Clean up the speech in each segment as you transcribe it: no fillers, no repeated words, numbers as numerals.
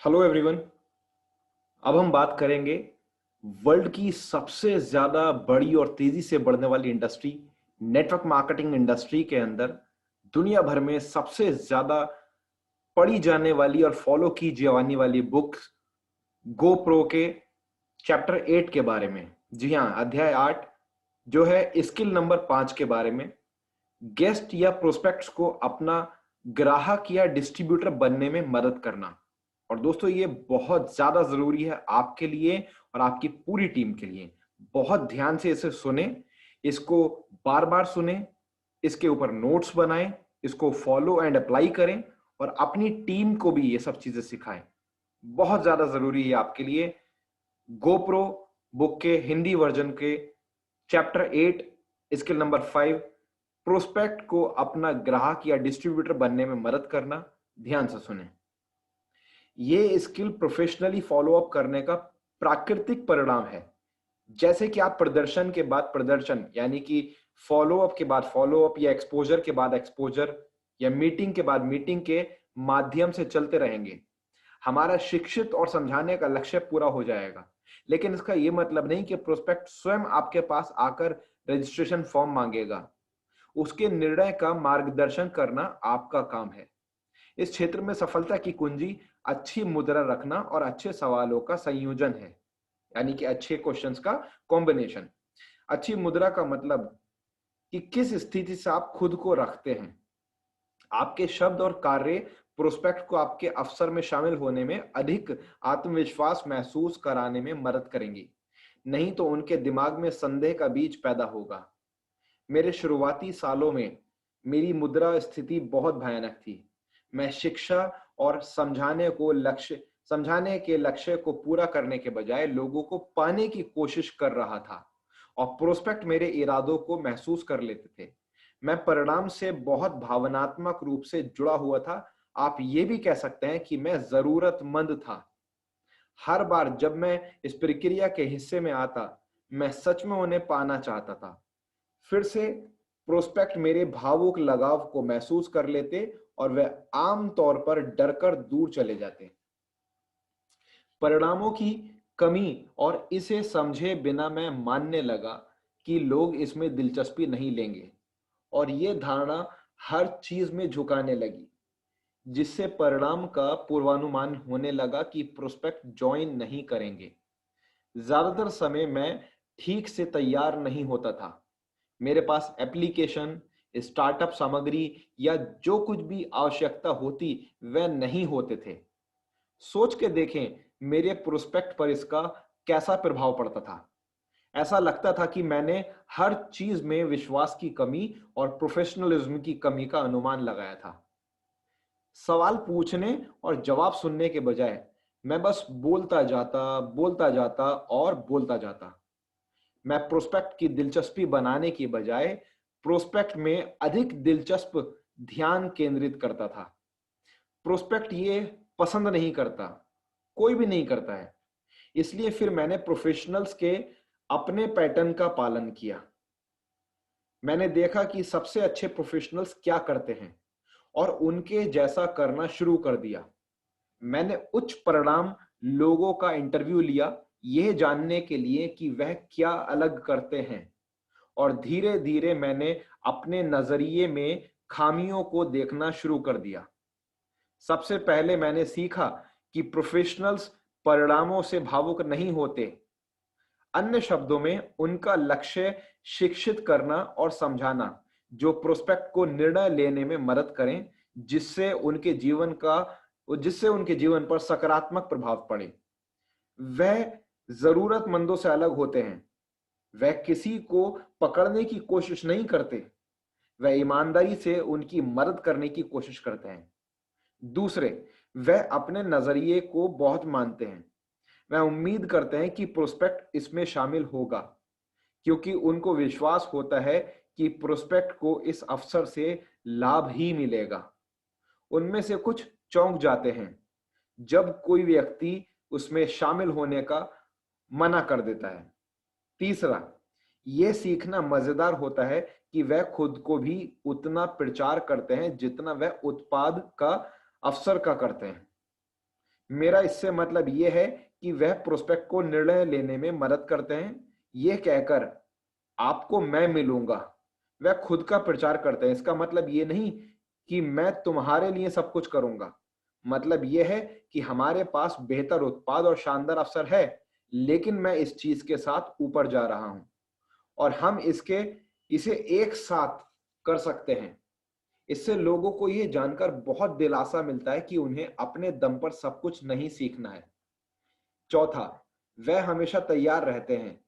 Hello everyone. अब हम बात करेंगे वर्ल्ड की सबसे ज्यादा बड़ी और तेजी से बढ़ने वाली इंडस्ट्री, नेटवर्क मार्केटिंग इंडस्ट्री के अंदर दुनिया भर में सबसे ज्यादा पढ़ी जाने वाली और फॉलो की जाने वाली बुक गोप्रो के चैप्टर 8 के बारे में। जी हाँ, अध्याय 8 जो है स्किल नंबर 5 के बारे में। गेस्ट या प्रोस्पेक्ट्स को अपना ग्राहक या डिस्ट्रीब्यूटर बनने में मदद करना। और दोस्तों, ये बहुत ज्यादा जरूरी है आपके लिए और आपकी पूरी टीम के लिए। बहुत ध्यान से इसे सुने, इसको बार बार सुने, इसके ऊपर नोट्स बनाएं, इसको फॉलो एंड अप्लाई करें और अपनी टीम को भी ये सब चीजें सिखाएं। बहुत ज्यादा जरूरी है आपके लिए। गोप्रो बुक के हिंदी वर्जन के चैप्टर 8 स्किल नंबर 5, प्रोस्पेक्ट को अपना ग्राहक या डिस्ट्रीब्यूटर बनने में मदद करना। ध्यान से सुने। ये स्किल प्रोफेशनली फॉलो अप करने का प्राकृतिक परिणाम है। जैसे कि आप प्रदर्शन के बाद प्रदर्शन, यानी कि फॉलो अप के बाद फॉलो अप या एक्सपोजर के बाद एक्सपोजर या मीटिंग के बाद मीटिंग के माध्यम से चलते रहेंगे, हमारा शिक्षित और समझाने का लक्ष्य पूरा हो जाएगा। लेकिन इसका यह मतलब नहीं कि प्रोस्पेक्ट स्वयं आपके पास आकर रजिस्ट्रेशन फॉर्म मांगेगा। उसके निर्णय का मार्गदर्शन करना आपका काम है। इस क्षेत्र में सफलता की कुंजी अच्छी मुद्रा रखना और अच्छे सवालों का संयोजन है, यानी कि अच्छे क्वेश्चंस का कॉम्बिनेशन। अच्छी मुद्रा का मतलब कि किस स्थिति से आप खुद को रखते हैं। आपके शब्द और कार्य प्रोस्पेक्ट को आपके अवसर में शामिल होने में अधिक आत्मविश्वास महसूस कराने में मदद करेंगी। नहीं तो उनके दिमाग में संदेह का बीज पैदा होगा। मेरे शुरुआती सालों में मेरी मुद्रा स्थिति बहुत भयानक थी। मैं शिक्षा और समझाने के लक्ष्य को पूरा करने के बजाय लोगों को पाने की कोशिश कर रहा था और प्रोस्पेक्ट मेरे इरादों को महसूस कर लेते थे। मैं परिणाम से बहुत भावनात्मक रूप से जुड़ा हुआ था। आप ये भी कह सकते हैं कि मैं जरूरतमंद था। हर बार जब मैं इस प्रक्रिया के हिस्से में आता, मैं सच में उन्हें पाना चाहता था। फिर से प्रोस्पेक्ट मेरे भावुक लगाव को महसूस कर लेते और वे आम तौर पर डरकर दूर चले जाते। परिणामों की कमी और इसे समझे बिना मैं मानने लगा कि लोग इसमें दिलचस्पी नहीं लेंगे और यह धारणा हर चीज में झुकाने लगी, जिससे परिणाम का पूर्वानुमान होने लगा कि प्रोस्पेक्ट ज्वाइन नहीं करेंगे। ज्यादातर समय मैं ठीक से तैयार नहीं होता था। मेरे पास एप्लीकेशन, स्टार्टअप सामग्री या जो कुछ भी आवश्यकता होती वह नहीं होते थे। सोच के देखें मेरे प्रोस्पेक्ट पर इसका कैसा प्रभाव पड़ता था। ऐसा लगता था कि मैंने हर चीज में विश्वास की कमी और प्रोफेशनलिज्म की कमी का अनुमान लगाया था। सवाल पूछने और जवाब सुनने के बजाय मैं बस बोलता जाता और बोलता जाता। मैं प्रोस्पेक्ट की दिलचस्पी बनाने की बजाय प्रोस्पेक्ट में अधिक दिलचस्प ध्यान केंद्रित करता था। प्रोस्पेक्ट ये पसंद नहीं करता, कोई भी नहीं करता है। इसलिए फिर मैंने प्रोफेशनल्स के अपने पैटर्न का पालन किया। मैंने देखा कि सबसे अच्छे प्रोफेशनल्स क्या करते हैं और उनके जैसा करना शुरू कर दिया। मैंने उच्च परिणाम लोगों का इंटरव्यू लिया, यह जानने के लिए कि वह क्या अलग करते हैं, और धीरे धीरे मैंने अपने नजरिए में खामियों को देखना शुरू कर दिया। सबसे पहले मैंने सीखा कि प्रोफेशनल्स परिणामों से भावुक नहीं होते। अन्य शब्दों में, उनका लक्ष्य शिक्षित करना और समझाना जो प्रोस्पेक्ट को निर्णय लेने में मदद करें, जिससे उनके उनके जीवन पर सकारात्मक प्रभाव पड़े। वह जरूरतमंदों से अलग होते हैं। वह किसी को पकड़ने की कोशिश नहीं करते, वह ईमानदारी से उनकी मदद करने की कोशिश करते हैं। दूसरे, वह अपने नजरिए को बहुत मानते हैं। वह उम्मीद करते हैं कि प्रोस्पेक्ट इसमें शामिल होगा, क्योंकि उनको विश्वास होता है कि प्रोस्पेक्ट को इस अवसर से लाभ ही मिलेगा। उनमें से कुछ चौंक जाते हैं जब कोई व्यक्ति उसमें शामिल होने का मना कर देता है। तीसरा, यह सीखना मजेदार होता है कि वह खुद को भी उतना प्रचार करते हैं जितना वह उत्पाद का अवसर का करते हैं। मेरा इससे मतलब यह है कि वह प्रोस्पेक्ट को निर्णय लेने में मदद करते हैं। यह कहकर आपको मैं मिलूंगा, वह खुद का प्रचार करते हैं। इसका मतलब ये नहीं कि मैं तुम्हारे लिए सब कुछ करूंगा। मतलब यह है कि हमारे पास बेहतर उत्पाद और शानदार अवसर है, लेकिन मैं इस चीज के साथ ऊपर जा रहा हूं और हम इसे एक साथ कर सकते हैं। इससे लोगों को यह जानकर बहुत दिलासा मिलता है कि उन्हें अपने दम पर सब कुछ नहीं सीखना है। चौथा, वह हमेशा तैयार रहते हैं।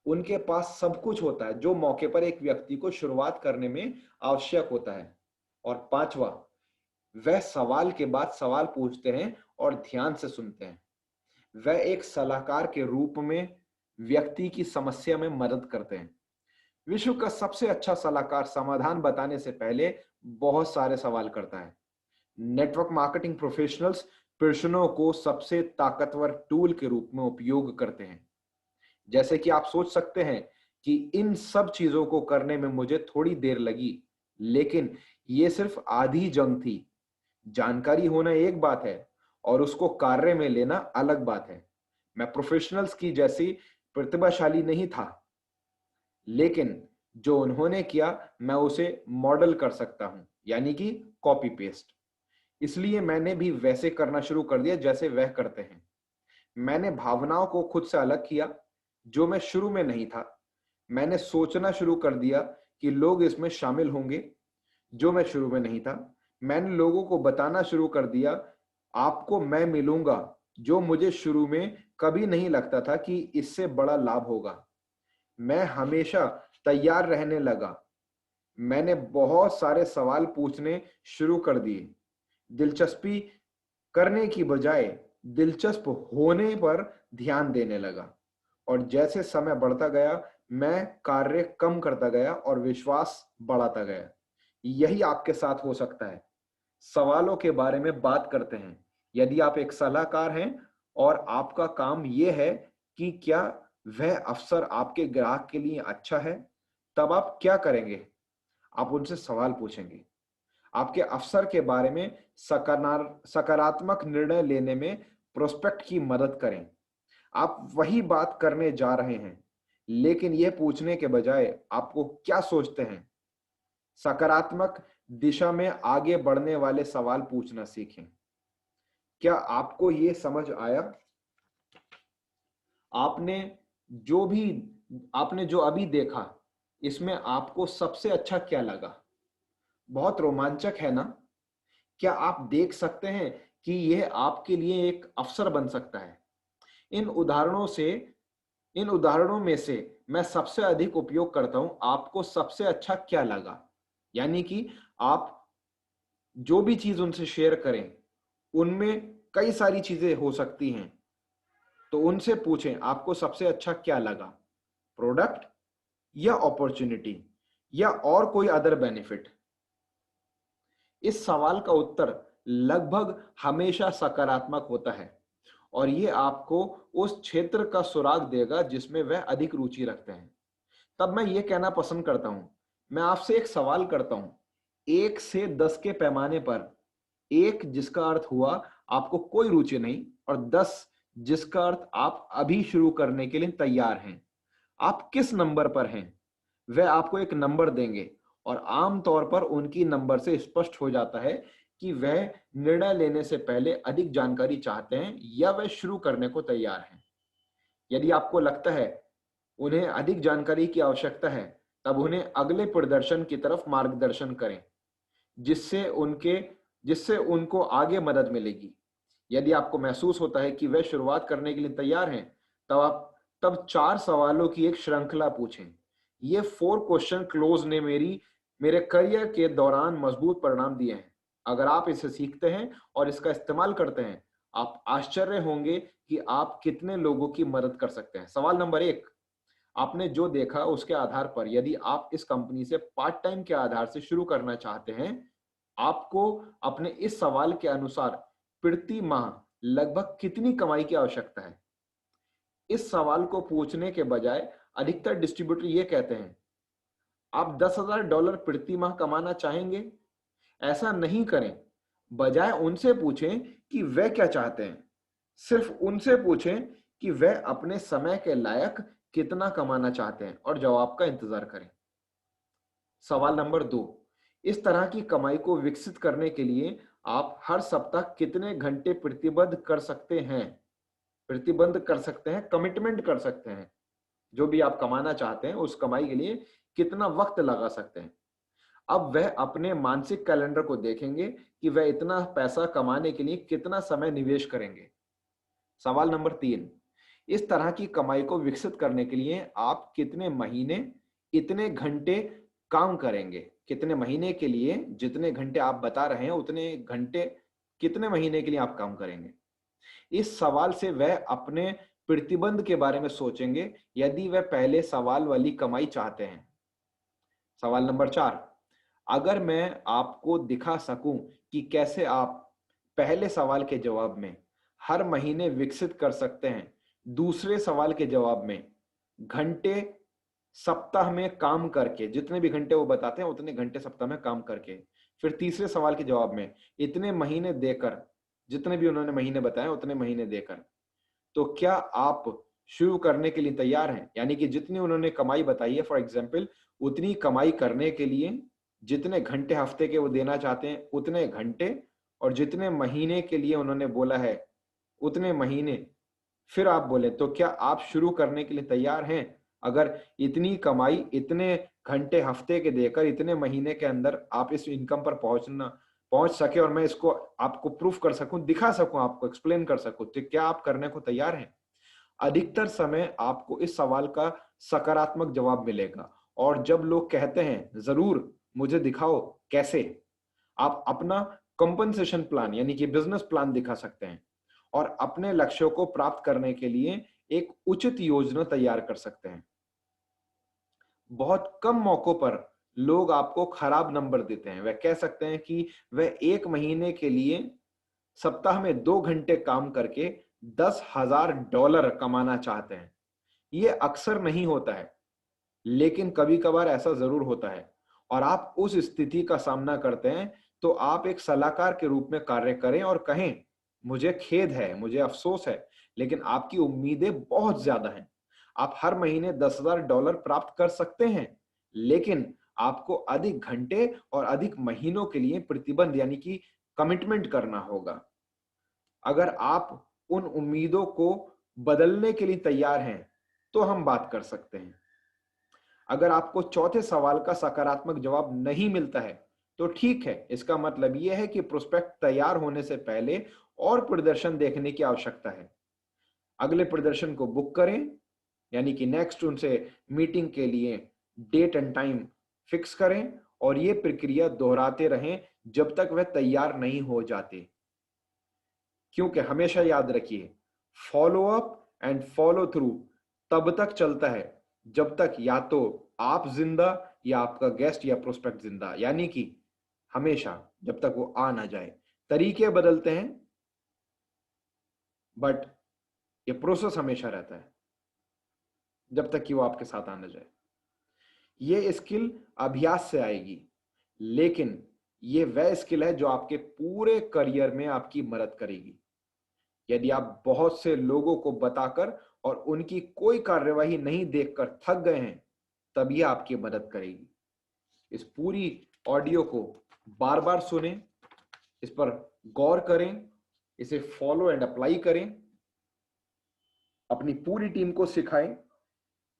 उनके पास सब कुछ होता है जो मौके पर एक व्यक्ति को शुरुआत करने में आवश्यक होता है। और पांचवा, वह सवाल के बाद सवाल पूछते हैं और ध्यान से सुनते हैं। वह एक सलाहकार के रूप में व्यक्ति की समस्या में मदद करते हैं। विश्व का सबसे अच्छा सलाहकार समाधान बताने से पहले बहुत सारे सवाल करता है। नेटवर्क मार्केटिंग प्रोफेशनल्स प्रश्नों को सबसे ताकतवर टूल के रूप में उपयोग करते हैं। जैसे कि आप सोच सकते हैं कि इन सब चीजों को करने में मुझे थोड़ी देर लगी, लेकिन ये सिर्फ आधी जंग थी। जानकारी होना एक बात है और उसको कार्य में लेना अलग बात है। मैं प्रोफेशनल्स की जैसी प्रतिभाशाली नहीं था, लेकिन जो उन्होंने किया मैं उसे मॉडल कर सकता हूं, यानी कि कॉपी पेस्ट। इसलिए मैंने भी वैसे करना शुरू कर दिया जैसे वह करते हैं। मैंने भावनाओं को खुद से अलग किया, जो मैं शुरू में नहीं था। मैंने सोचना शुरू कर दिया कि लोग इसमें शामिल होंगे, जो मैं शुरू में नहीं था। मैंने लोगों को बताना शुरू कर दिया, आपको मैं मिलूंगा, जो मुझे शुरू में कभी नहीं लगता था कि इससे बड़ा लाभ होगा। मैं हमेशा तैयार रहने लगा। मैंने बहुत सारे सवाल पूछने शुरू कर दिए, दिलचस्पी करने की बजाय दिलचस्प होने पर ध्यान देने लगा। और जैसे समय बढ़ता गया, मैं कार्य कम करता गया और विश्वास बढ़ाता गया। यही आपके साथ हो सकता है। सवालों के बारे में बात करते हैं। यदि आप एक सलाहकार हैं और आपका काम यह है कि क्या वह अवसर आपके ग्राहक के लिए अच्छा है, तब आप क्या करेंगे? आप उनसे सवाल पूछेंगे। आपके अवसर के बारे में सकारात्मक निर्णय लेने में प्रोस्पेक्ट की मदद करें। आप वही बात करने जा रहे हैं, लेकिन यह पूछने के बजाय आपको क्या सोचते हैं, सकारात्मक दिशा में आगे बढ़ने वाले सवाल पूछना सीखें। क्या आपको यह समझ आया? आपने जो भी आपने जो अभी देखा, इसमें आपको सबसे अच्छा क्या लगा? बहुत रोमांचक है ना? क्या आप देख सकते हैं कि यह आपके लिए एक अवसर बन सकता है? इन उदाहरणों में से मैं सबसे अधिक उपयोग करता हूं, आपको सबसे अच्छा क्या लगा? यानी कि आप जो भी चीज उनसे शेयर करें, उनमें कई सारी चीजें हो सकती हैं। तो उनसे पूछें, आपको सबसे अच्छा क्या लगा? प्रोडक्ट या अपॉर्चुनिटी या और कोई अदर बेनिफिट? इस सवाल का उत्तर लगभग हमेशा सकारात्मक होता है और ये आपको उस क्षेत्र का सुराग देगा जिसमें वह अधिक रुचि रखते हैं। तब मैं ये कहना पसंद करता हूं, मैं आपसे एक सवाल करता हूं, 1 से 10 के पैमाने पर, 1 जिसका अर्थ हुआ आपको कोई रुचि नहीं और 10 जिसका अर्थ आप अभी शुरू करने के लिए तैयार हैं। आप किस नंबर पर हैं? वह आपको एक नंबर देंगे और आमतौर पर उनकी नंबर से स्पष्ट हो जाता है कि वह निर्णय लेने से पहले अधिक जानकारी चाहते हैं या वह शुरू करने को तैयार हैं। यदि आपको लगता है उन्हें अधिक जानकारी की आवश्यकता है, तब उन्हें अगले प्रदर्शन की तरफ मार्गदर्शन करें, जिससे उनको आगे मदद मिलेगी। यदि आपको महसूस होता है कि वे शुरुआत करने के लिए तैयार हैं, तब 4 सवालों की एक श्रृंखला पूछें। ये 4 क्वेश्चन क्लोज ने मेरे करियर के दौरान मजबूत परिणाम दिए हैं। अगर आप इसे सीखते हैं और इसका इस्तेमाल करते हैं, आप आश्चर्य होंगे कि आप कितने लोगों की मदद कर सकते हैं। सवाल नंबर 1, आपने जो देखा उसके आधार पर यदि आप इस कंपनी से पार्ट टाइम के आधार से शुरू करना चाहते हैं, आपको अपने इस सवाल के अनुसार प्रति माह लगभग कितनी कमाई की आवश्यकता है? इस सवाल को पूछने के बजाय अधिकतर डिस्ट्रीब्यूटर ये कहते हैं, आप $10,000 प्रति माह कमाना चाहेंगे? ऐसा नहीं करें। बजाय उनसे पूछें कि वे क्या चाहते हैं। सिर्फ उनसे पूछें कि वह अपने समय के लायक कितना कमाना चाहते हैं और जवाब का इंतजार करें। सवाल नंबर 2, इस तरह की कमाई को विकसित करने के लिए आप हर सप्ताह कितने घंटे प्रतिबंध कर सकते हैं, कमिटमेंट कर सकते हैं। जो भी आप कमाना चाहते हैं उस कमाई के लिए कितना वक्त लगा सकते हैं। अब वह अपने मानसिक कैलेंडर को देखेंगे कि वह इतना पैसा कमाने के लिए कितना समय निवेश करेंगे। सवाल नंबर 3, इस तरह की कमाई को विकसित करने के लिए आप कितने महीने इतने घंटे काम करेंगे। कितने महीने के लिए जितने घंटे आप बता रहे हैं उतने घंटे कितने महीने के लिए आप काम करेंगे। इस सवाल से वह अपने प्रतिबंध के बारे में सोचेंगे यदि वह पहले सवाल वाली कमाई चाहते हैं। सवाल नंबर 4, अगर मैं आपको दिखा सकूं कि कैसे आप पहले सवाल के जवाब में हर महीने विकसित कर सकते हैं, दूसरे सवाल के जवाब में घंटे सप्ताह में काम करके, जितने भी घंटे वो बताते हैं उतने घंटे सप्ताह में काम करके, फिर तीसरे सवाल के जवाब में इतने महीने देकर, जितने भी उन्होंने महीने बताए उतने महीने देकर, तो क्या आप शुरू करने के लिए तैयार हैं? यानी कि जितनी उन्होंने कमाई बताई है फॉर एग्जाम्पल, उतनी कमाई करने के लिए जितने घंटे हफ्ते के वो देना चाहते हैं उतने घंटे, और जितने महीने के लिए उन्होंने बोला है उतने महीने। फिर आप बोले तो क्या आप शुरू करने के लिए तैयार हैं? अगर इतनी कमाई इतने घंटे हफ्ते के देकर इतने महीने के अंदर आप इस इनकम पर पहुंच सके और मैं इसको आपको प्रूफ कर सकूं, दिखा सकूं, आपको एक्सप्लेन कर सकूं, तो क्या आप करने को तैयार हैं? अधिकतर समय आपको इस सवाल का सकारात्मक जवाब मिलेगा। और जब लोग कहते हैं जरूर मुझे दिखाओ कैसे, आप अपना कंपनसेशन प्लान यानी कि बिजनेस प्लान दिखा सकते हैं और अपने लक्ष्यों को प्राप्त करने के लिए एक उचित योजना तैयार कर सकते हैं। बहुत कम मौकों पर लोग आपको खराब नंबर देते हैं। वह कह सकते हैं कि वह 1 महीने के लिए सप्ताह में 2 घंटे काम करके $10,000 कमाना चाहते हैं। यह अक्सर नहीं होता है, लेकिन कभी कभार ऐसा जरूर होता है और आप उस स्थिति का सामना करते हैं, तो आप एक सलाहकार के रूप में कार्य करें और कहें मुझे खेद है, मुझे अफसोस है, लेकिन आपकी उम्मीदें बहुत ज्यादा हैं। आप हर महीने $10,000 प्राप्त कर सकते हैं, लेकिन आपको अधिक घंटे और अधिक महीनों के लिए प्रतिबंध यानी कि कमिटमेंट करना होगा। अगर आप उन उम्मीदों को बदलने के लिए तैयार हैं तो हम बात कर सकते हैं। अगर आपको चौथे सवाल का सकारात्मक जवाब नहीं मिलता है तो ठीक है, इसका मतलब यह है कि प्रोस्पेक्ट तैयार होने से पहले और प्रदर्शन देखने की आवश्यकता है। अगले प्रदर्शन को बुक करें, यानी कि नेक्स्ट उनसे मीटिंग के लिए डेट एंड टाइम फिक्स करें और ये प्रक्रिया दोहराते रहें जब तक वह तैयार नहीं हो जाते। क्योंकि हमेशा याद रखिए, follow up and follow through तब तक चलता है जब तक या तो आप जिंदा या आपका गेस्ट या प्रोस्पेक्ट जिंदा, यानी कि हमेशा जब तक वो आ ना जाए। तरीके बदलते हैं बट ये प्रोसेस हमेशा रहता है जब तक कि वो आपके साथ आना जाए। ये स्किल अभ्यास से आएगी, लेकिन ये वह स्किल है जो आपके पूरे करियर में आपकी मदद करेगी। यदि आप बहुत से लोगों को बताकर और उनकी कोई कार्यवाही नहीं देखकर थक गए हैं, तब यह आपकी मदद करेगी। इस पूरी ऑडियो को बार बार सुनें, इस पर गौर करें, इसे फॉलो एंड अप्लाई करें, अपनी पूरी टीम को सिखाएं,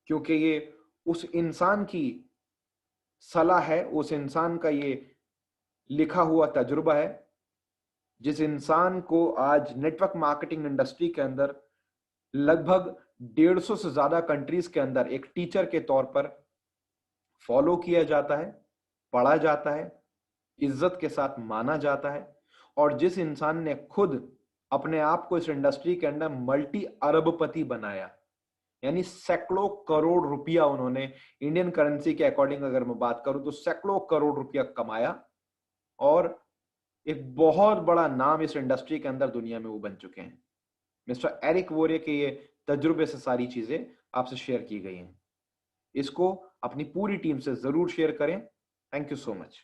क्योंकि ये उस इंसान की सलाह है, उस इंसान का ये लिखा हुआ तजुर्बा है जिस इंसान को आज नेटवर्क मार्केटिंग इंडस्ट्री के अंदर लगभग 150 से ज्यादा कंट्रीज के अंदर एक टीचर के तौर पर फॉलो किया जाता है, पढ़ा जाता है, इज्जत के साथ माना जाता है, और जिस इंसान ने खुद अपने आप को इस इंडस्ट्री के अंदर मल्टी अरबपति बनाया, यानी सैकड़ों करोड़ रुपया उन्होंने, इंडियन करेंसी के अकॉर्डिंग अगर मैं बात करूं तो सैकड़ों करोड़ रुपया कमाया और एक बहुत बड़ा नाम इस इंडस्ट्री के अंदर दुनिया में वो बन चुके हैं। मिस्टर एरिक वोरे के ये तजुर्बे से सारी चीजें आपसे शेयर की गई हैं। इसको अपनी पूरी टीम से जरूर शेयर करें। Thank you so much.